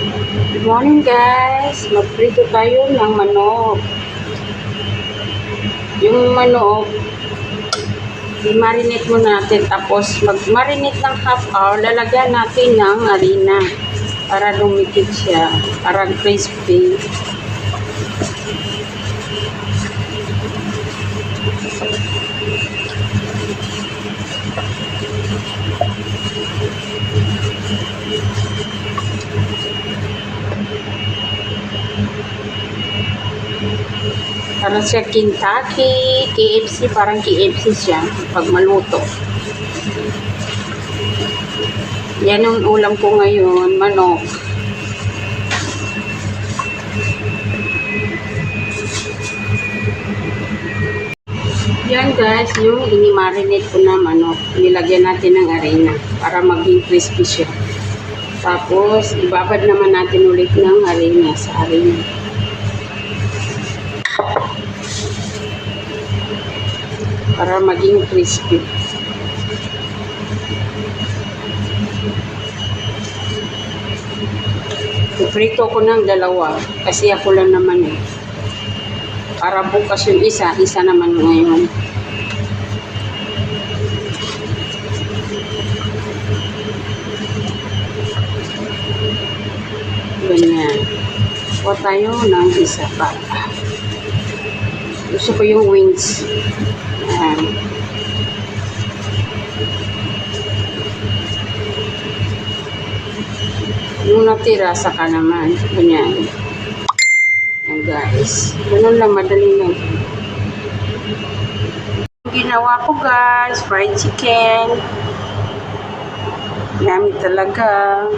Good morning guys! Magprito tayo ng manok. Yung manok, i-marinate muna natin. Tapos mag-marinate ng half hour, lalagyan natin ng harina para lumikit siya, parang crispy. Parang siya Kentucky, KFC, parang KFC siya pag maluto. Yan ang ulam ko ngayon, manok. Yan guys, yung ini-marinate ko na manok. Nilagyan natin ng harina para maging crispy siya. Tapos, ibabad naman natin ulit ng harina sa harina. Para maging crispy. Iprito ko ng dalawa kasi ako lang naman eh. Para bukas yung isa naman ngayon. Ganyan. Kuha tayo ng isa pa. Gusto ko yung wings. Ayan. Yung natira, saka naman. Ganyan. Ayan guys. Ganun lang, madali lang. Ginawa ko guys, fried chicken. Yummy talaga.